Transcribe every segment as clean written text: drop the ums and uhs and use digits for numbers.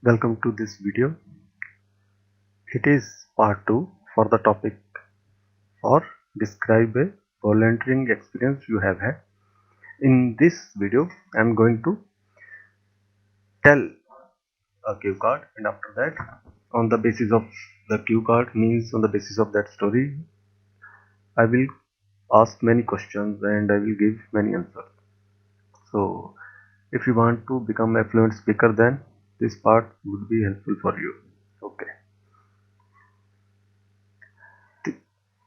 Welcome to this video. It is part 2 for the topic or describe a volunteering experience you have had. In this video, I am going to tell a cue card, and after that, on the basis of the cue card, means on the basis of that story, I will ask many questions and I will give many answers. So, if you want to become a fluent speaker, then this part would be helpful for you. Okay.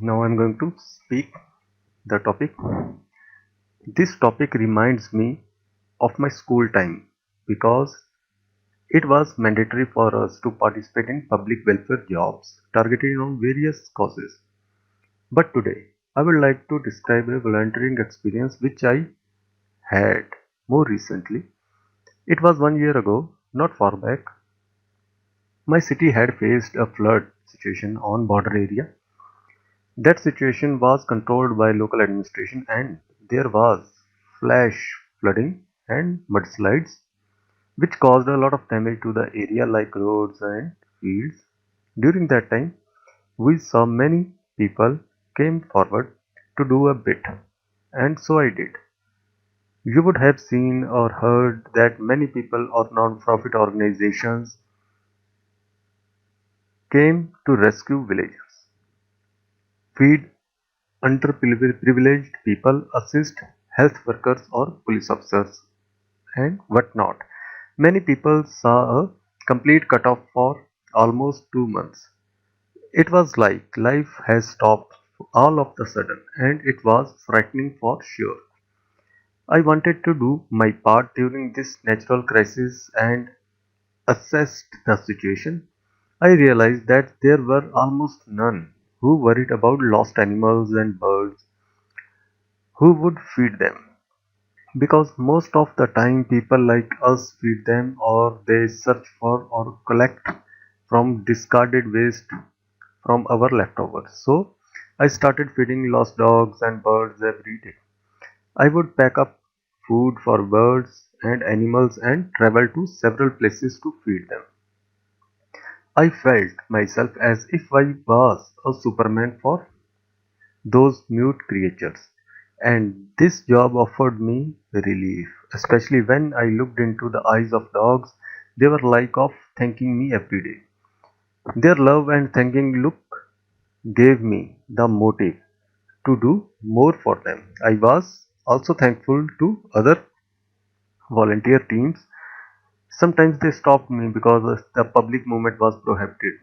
Now I am going to speak the topic. This topic reminds me of my school time because it was mandatory for us to participate in public welfare jobs targeted on various causes. But today, I would like to describe a volunteering experience which I had more recently. It was 1 year ago, not far back. My city had faced a flood situation on border area. That situation was controlled by local administration and there was flash flooding and mudslides which caused a lot of damage to the area like roads and fields. During that time, we saw many people came forward to do a bit, and so I did. You would have seen or heard that many people or non-profit organizations came to rescue villagers, feed underprivileged people, assist health workers or police officers, and whatnot. Many people saw a complete cutoff for almost 2 months. It was like life has stopped all of the sudden, and it was frightening for sure. I wanted to do my part during this natural crisis and assessed the situation. I realized that there were almost none who worried about lost animals and birds who would feed them. Because most of the time people like us feed them or they search for or collect from discarded waste from our leftovers. So I started feeding lost dogs and birds every day. I would pack up food for birds and animals and travel to several places to feed them. I felt myself as if I was a superman for those mute creatures. And this job offered me relief, especially when I looked into the eyes of dogs. They were like of thanking me every day. Their love and thanking look gave me the motive to do more for them. I was also thankful to other volunteer teams. Sometimes they stopped me because the public movement was prohibited.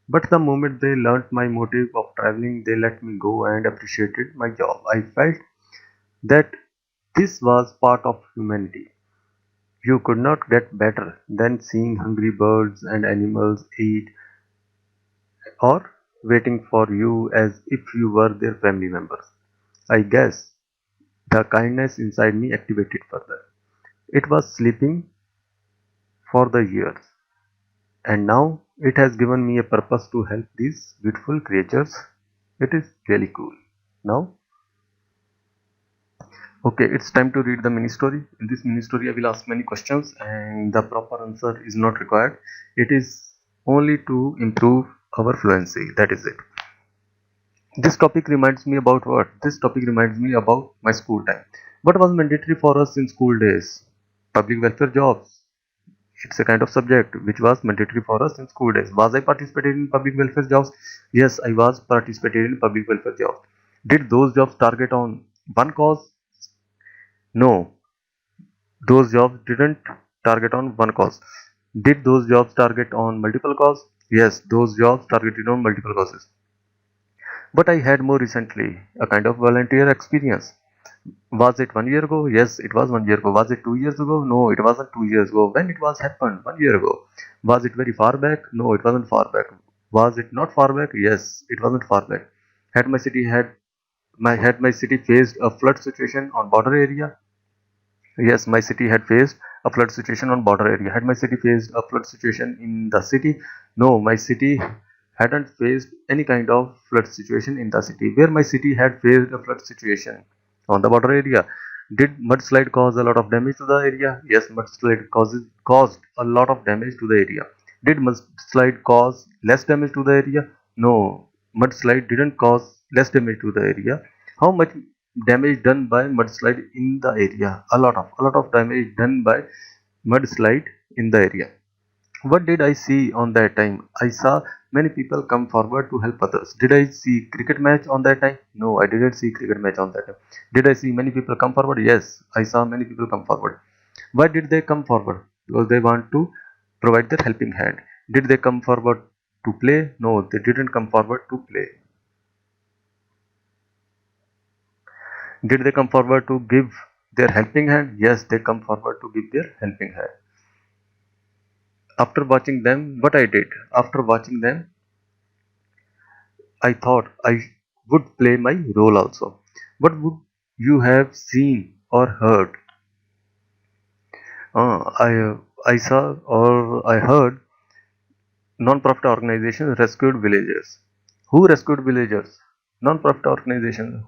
But the moment they learnt my motive of traveling, they let me go and appreciated my job. I felt that this was part of humanity. You could not get better than seeing hungry birds and animals eat or waiting for you as if you were their family members. I guess the kindness inside me activated further. It was sleeping for the years, and now it has given me a purpose to help these beautiful creatures. It is really cool. Now, okay, it's time to read the mini story. In this mini story, I will ask many questions, and the proper answer is not required. It is only to improve our fluency. That is it. This topic reminds me about what? This topic reminds me about my school time. What was mandatory for us in school days? Public welfare jobs. It's a kind of subject which was mandatory for us in school days. Was I participated in public welfare jobs? Yes, I was participated in public welfare jobs. Did those jobs target on one cause? No, those jobs didn't target on one cause. Did those jobs target on multiple causes? Yes, those jobs targeted on multiple causes. But I had more recently a kind of volunteer experience. Was it 1 year ago? Yes, it was 1 year ago. Was it 2 years ago? No, it wasn't 2 years ago. When it was happened? 1 year ago. Was it very far back? No, it wasn't far back. Was it not far back? Yes, it wasn't far back. Had my city faced a flood situation on border area? Yes, my city had faced a flood situation on border area. Had my city faced a flood situation in the city? No, my city hadn't faced any kind of flood situation in the city. Where my city had faced a flood situation on the border area. Did mudslide cause a lot of damage to the area? Yes, mudslide caused a lot of damage to the area. Did mudslide cause less damage to the area? No, mudslide didn't cause less damage to the area. How much damage done by mudslide in the area? A lot of damage done by mudslide in the area. What did I see on that time? I saw many people come forward to help others. Did I see cricket match on that time? No, I didn't see cricket match on that time. Did I see many people come forward? Yes, I saw many people come forward. Why did they come forward? Because they want to provide their helping hand. Did they come forward to play? No, they didn't come forward to play. Did they come forward to give their helping hand? Yes, they come forward to give their helping hand. After watching them, what I did? After watching them, I thought I would play my role also. What would you have seen or heard? I saw or I heard non-profit organizations rescued villagers. Who rescued villagers? Non-profit organizations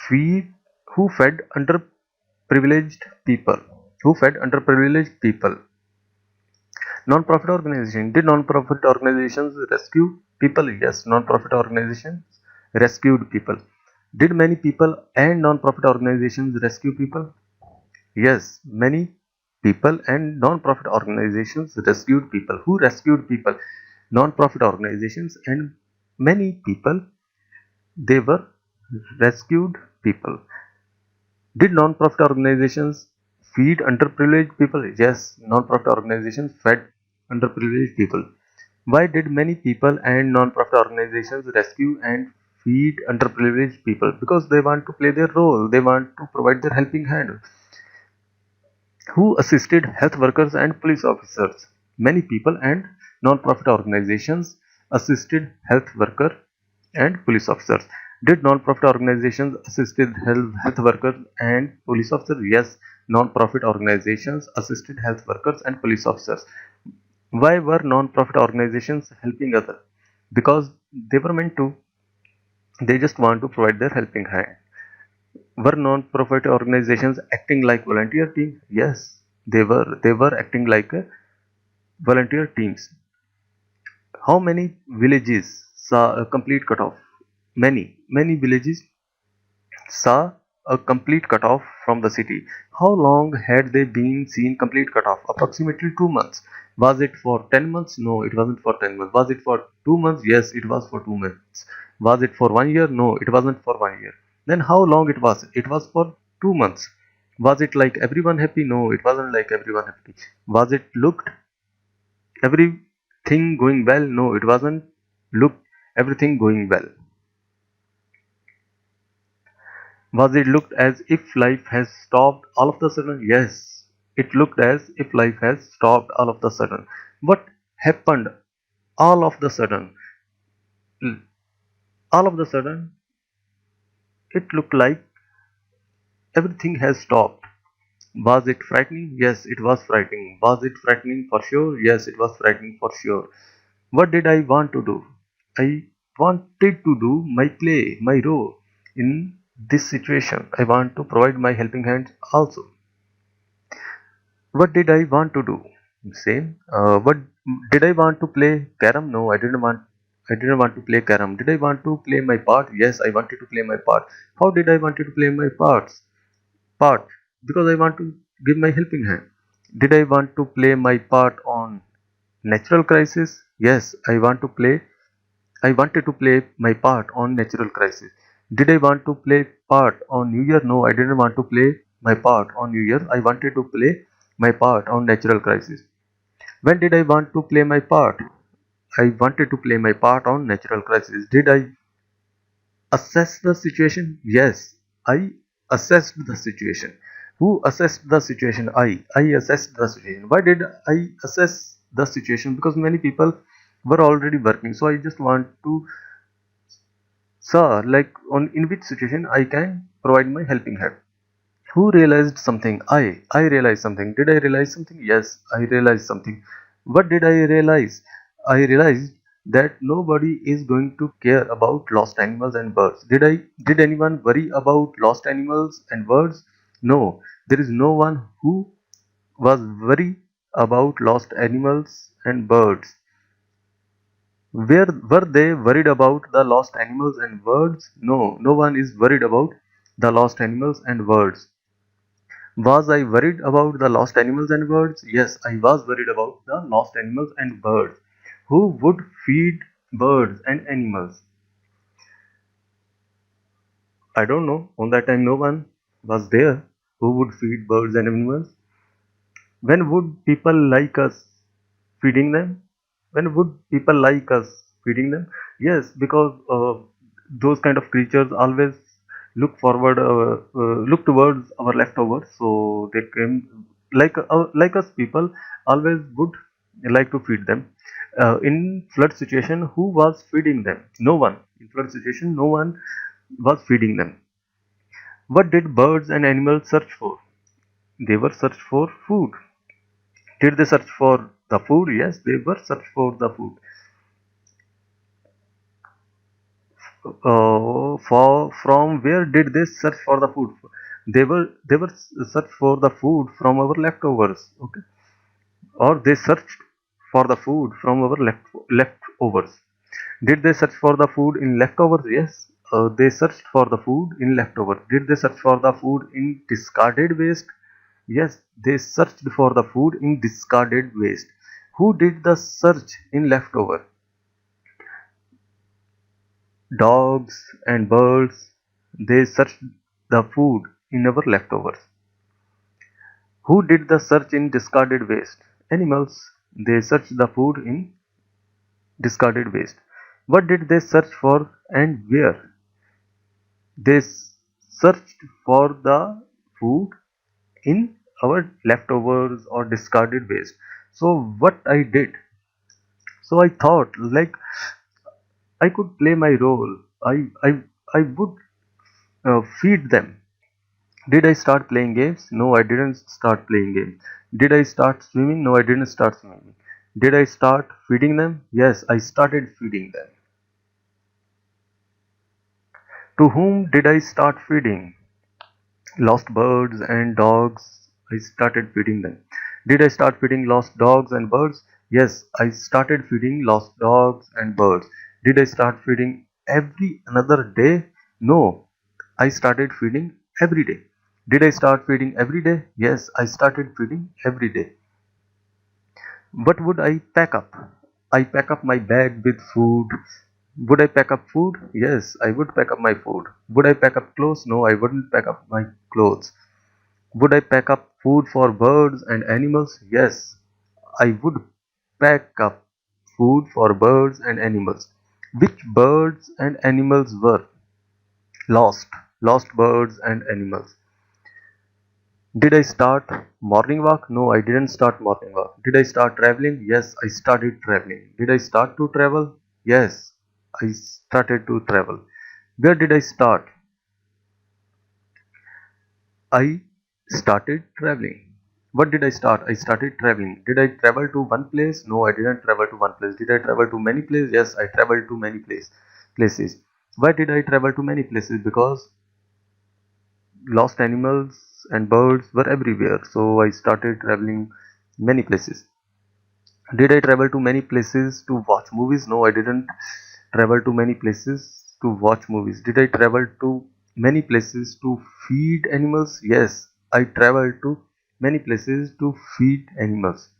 feed who fed underprivileged people. Who fed underprivileged people? Non-profit organization. Did non-profit organizations rescue people? Yes, non-profit organizations rescued people. Did many people and non-profit organizations rescue people? Yes, many people and non-profit organizations rescued people. Who rescued people? Non-profit organizations and many people. They were rescued people. Did non-profit organizations feed underprivileged people? Yes, non-profit organizations fed underprivileged people. Why did many people and non-profit organizations rescue and feed underprivileged people? Because they want to play their role, they want to provide their helping hand. Who assisted health workers and police officers? Many people and non-profit organizations assisted health workers and police officers. Did non-profit organizations assisted health workers and police officers? Yes, non-profit organizations assisted health workers and police officers. Why were non-profit organizations helping others? Because they were meant to. They just want to provide their helping hand. Were non-profit organizations acting like volunteer teams? Yes, they were. They were acting like volunteer teams. How many villages saw a complete cutoff? Many villages saw a complete cutoff from the city. How long had they been seen complete cutoff? Approximately 2 months. Was it for 10 months? No, it wasn't for 10 months. Was it for 2 months? Yes, it was for 2 months. Was it for 1 year? No, it wasn't for 1 year. Then how long it was? It was for 2 months. Was it like everyone happy? No, it wasn't like everyone happy. Was it looked everything going well? No, it wasn't looked everything going well. Was it looked as if life has stopped all of the sudden? Yes, it looked as if life has stopped all of the sudden. What happened all of the sudden? All of the sudden, it looked like everything has stopped. Was it frightening? Yes, it was frightening. Was it frightening for sure? Yes, it was frightening for sure. What did I want to do? I wanted to do my play, my role in this situation. I want to provide my helping hand also. What did I want to do? Same. What did I want to play carom? No, I didn't want. I didn't want to play carom. Did I want to play my part? Yes, I wanted to play my part. How did I wanted to play my part? Because I want to give my helping hand. Did I want to play my part on natural crisis? Yes, I wanted to play my part on natural crisis. Did I want to play part on New Year? No, I didn't want to play my part on New Year. I wanted to play my part on natural crisis. When did I want to play my part? I wanted to play my part on natural crisis. Did I assess the situation? Yes, I assessed the situation. Who assessed the situation? I assessed the situation. Why did I assess the situation? Because many people were already working. So I just want to saw like on in which situation I can provide my helping hand. Who realized something? I realized something. Did I realize something? Yes, I realized something. What did I realize? I realized that nobody is going to care about lost animals and birds. Did anyone worry about lost animals and birds? No, there is no one who was worried about lost animals and birds. Were they worried about the lost animals and birds? No, no one is worried about the lost animals and birds. Was I worried about the lost animals and birds? Yes, I was worried about the lost animals and birds. Who would feed birds and animals? I don't know. On that time, no one was there who would feed birds and animals. When would people like us feeding them? When would people like us feeding them? Yes, because those kind of creatures always look towards our leftovers. So they came like us people always would like to feed them. In flood situation, who was feeding them? No one. In flood situation, no one was feeding them. What did birds and animals search for? They were searched for food. Did they search for the food? Yes, they were searched for the food. For from where did they search for the food? They were search for the food from our leftovers. Okay, or they searched for the food from our leftovers. Did they search for the food in leftovers? Yes, they searched for the food in leftovers. Did they search for the food in discarded waste? Yes, they searched for the food in discarded waste. Who did the search in leftover? Dogs and birds. They searched the food in our leftovers. Who did the search in discarded waste? Animals. They searched the food in discarded waste. What did they search for and where? They searched for the food in our leftovers or discarded waste. So what I did, so I thought like I could play my role. I would feed them. Did I start playing games? No, I didn't start playing games. Did I start swimming? No, I didn't start swimming. Did I start feeding them? Yes, I started feeding them. To whom did I start feeding? Lost birds and dogs. I started feeding them. Did I start feeding lost dogs and birds? Yes, I started feeding lost dogs and birds. Did I start feeding every another day? No, I started feeding every day. Did I start feeding every day? Yes, I started feeding every day. What would I pack up? I pack up my bag with food. Would I pack up food? Yes, I would pack up my food. Would I pack up clothes? No, I wouldn't pack up my clothes. Would I pack up food for birds and animals? Yes, I would pack up food for birds and animals. Which birds and animals were lost? Lost birds and animals. Did I start morning walk? No, I didn't start morning walk. Did I start traveling? Yes, I started traveling. Did I start to travel? Yes, I started to travel. Where did I start? I started traveling. What did I start? I started traveling. Did I travel to one place? No, I didn't travel to one place. Did I travel to many places? Yes, I traveled to many places. Why did I travel to many places? Because lost animals and birds were everywhere. So I started traveling many places. Did I travel to many places to watch movies? No, I didn't travel to many places to watch movies. Did I travel to many places to feed animals? Yes, I traveled to many places to feed animals.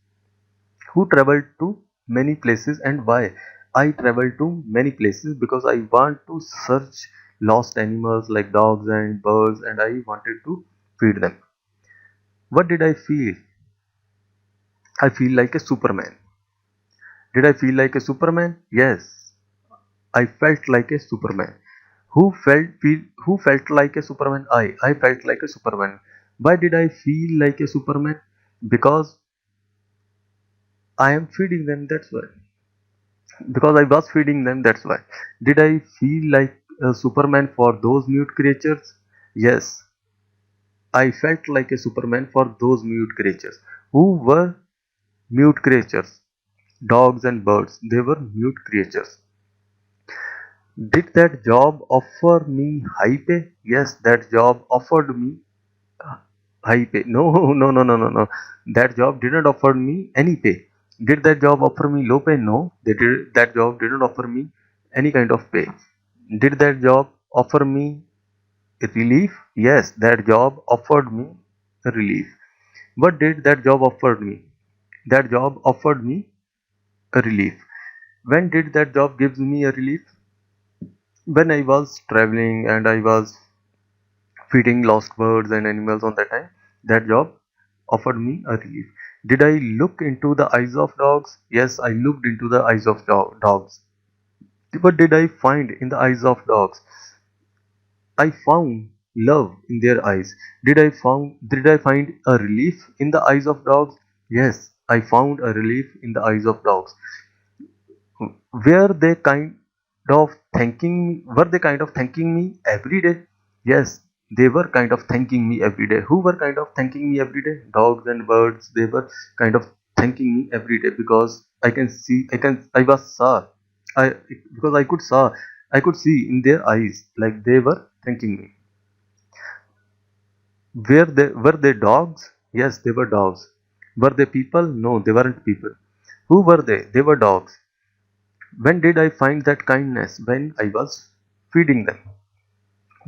Who traveled to many places and why? I traveled to many places because I want to search lost animals like dogs and birds and I wanted to feed them. What did I feel? I feel like a Superman. Did I feel like a Superman? Yes, I felt like a Superman. Who felt like a Superman? I felt like a Superman. Why did I feel like a Superman? Because I am feeding them, that's why. Because I was feeding them, that's why. Did I feel like a Superman for those mute creatures? Yes, I felt like a Superman for those mute creatures. Who were mute creatures? dogs and birds, they were mute creatures. Did that job offer me high pay? Yes, that job offered me high pay. No, no, no, no, no, no. That job didn't offer me any pay. Did that job offer me low pay? No, that job didn't offer me any kind of pay. Did that job offer me relief? Yes, that job offered me relief. What did that job offer me? That job offered me a relief. When did that job give me a relief? When I was traveling and I was feeding lost birds and animals on that time, that job offered me a relief. Did I look into the eyes of dogs? Yes, I looked into the eyes of dogs. What did I find in the eyes of dogs? I found love in their eyes. Did I find a relief in the eyes of dogs? Yes, I found a relief in the eyes of dogs. Were they kind were they kind of thanking me every day? Yes, they were kind of thanking me every day. Who were kind of thanking me every day? Dogs and birds. They were kind of thanking me every day because I was saw I because I could see in their eyes like they were thanking me. Were they dogs? Yes, they were dogs. Were they people? No, they weren't people. Who were they? They were dogs. When did I find that kindness? When I was feeding them.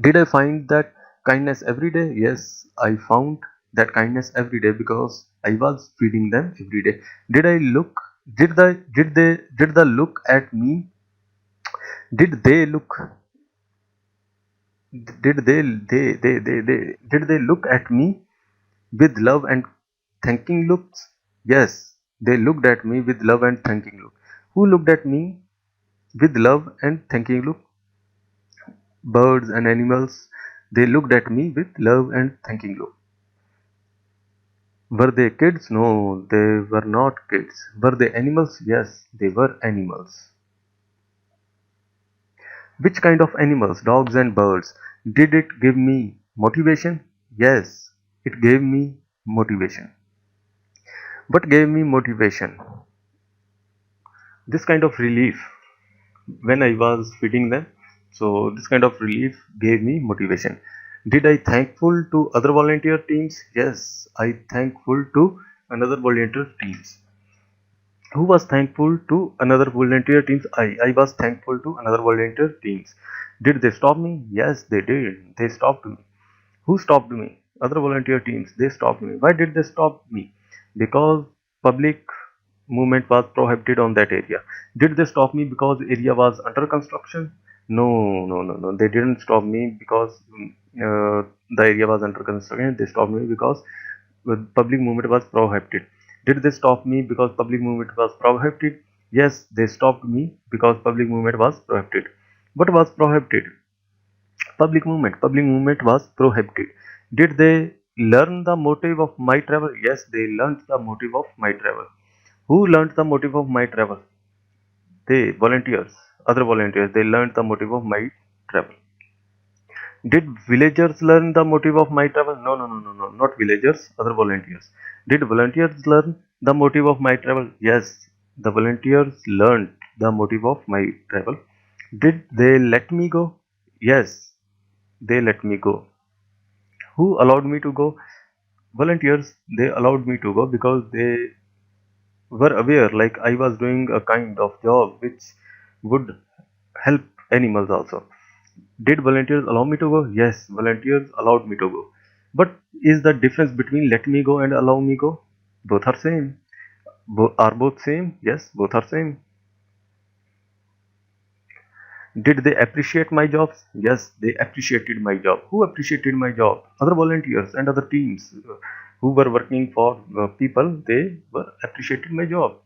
Did I find that kindness every day? Yes, I found that kindness every day because I was feeding them every day. Did I look? Did the look at me? Did they look? Did they look at me with love and thanking looks? Yes, they looked at me with love and thanking look. Who looked at me with love and thanking look? Birds and animals, they looked at me with love and thanking look. Were they kids? No, they were not kids. Were they animals? Yes, they were animals. Which kind of animals? Dogs and birds. Did it give me motivation? Yes, it gave me motivation. What gave me motivation? This kind of relief when I was feeding them. So this kind of relief gave me motivation. Did I thankful to other volunteer teams? Yes, I thankful to another volunteer teams. Who was thankful to another volunteer teams? I was thankful to another volunteer teams. Did they stop me? Yes, they did. They stopped me. Who stopped me? Other volunteer teams. They stopped me. Why did they stop me? Because public movement was prohibited on that area. Did they stop me because area was under construction? No, no, no, no. They didn't stop me because the area was under construction. They stopped me because public movement was prohibited. Did they stop me because public movement was prohibited? Yes, they stopped me because public movement was prohibited. What was prohibited? Public movement. Public movement was prohibited. Did they learn the motive of my travel? Yes, they learned the motive of my travel. Who learned the motive of my travel? They, volunteers, other volunteers. They learned the motive of my travel. Did villagers learn the motive of my travel? No, no, no, no, no, not villagers, other volunteers. Did volunteers learn the motive of my travel? Yes, the volunteers learned the motive of my travel. Did they let me go? Yes, they let me go. Who allowed me to go? Volunteers, they allowed me to go because they were aware like I was doing a kind of job which would help animals also. Did volunteers allow me to go? Yes, volunteers allowed me to go. But is the difference between let me go and allow me go? Both are same. Are both same? Yes, both are same. Did they appreciate my jobs? Yes, they appreciated my job. Who appreciated my job? Other volunteers and other teams who were working for people. They were appreciated my job.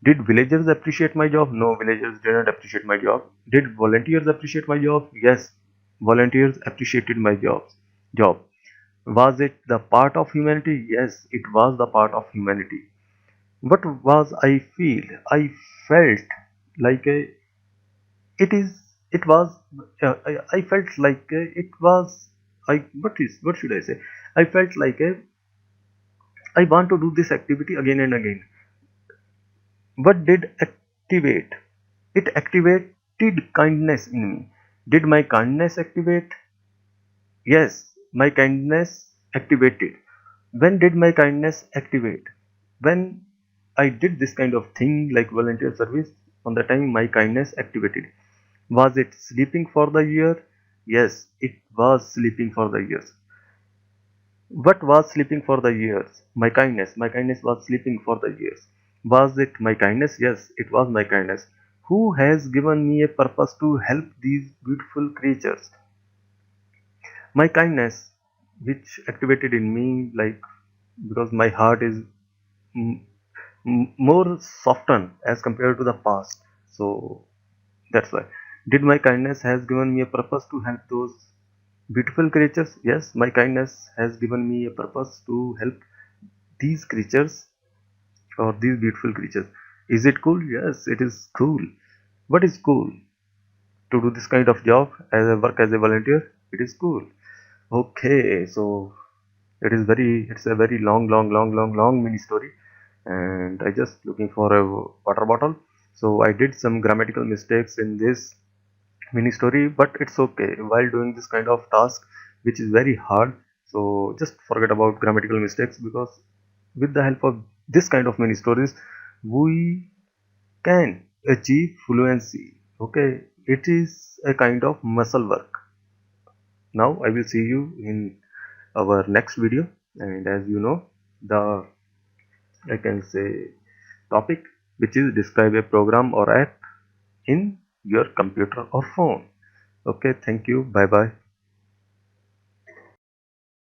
Did villagers appreciate my job? No, villagers didn't appreciate my job. Did volunteers appreciate my job? Yes, volunteers appreciated my job. Was it the part of humanity? Yes, it was the part of humanity. What was I feel? I felt like it was I felt like it was what should I say? I felt like I want to do this activity again and again. What did activate? It activated kindness in me. Did my kindness activate? Yes, my kindness activated. When did my kindness activate? When I did this kind of thing like volunteer service. On the time my kindness activated. Was it sleeping for the year? Yes, it was sleeping for the years. What was sleeping for the years? My kindness. My kindness was sleeping for the years. Was it my kindness? Yes, it was my kindness. Who has given me a purpose to help these beautiful creatures? My kindness, which activated in me, like, because my heart is mm, more softened as compared to the past. So that's why. Did my kindness has given me a purpose to help those beautiful creatures? Yes, my kindness has given me a purpose to help these creatures or these beautiful creatures. Is it cool? Yes, it is cool. What is cool? To do this kind of job as a work as a volunteer? It is cool. Okay, so it's a very long mini story, and I just looking for a water bottle. So I did some grammatical mistakes in this mini story, but it's okay while doing this kind of task, which is very hard. So just forget about grammatical mistakes, because with the help of this kind of mini stories, we can achieve fluency. Okay, it is a kind of muscle work. Now I will see you in our next video, and as you know, the I can say topic, which is describe a program or app in your computer or phone. Okay, thank you, bye bye.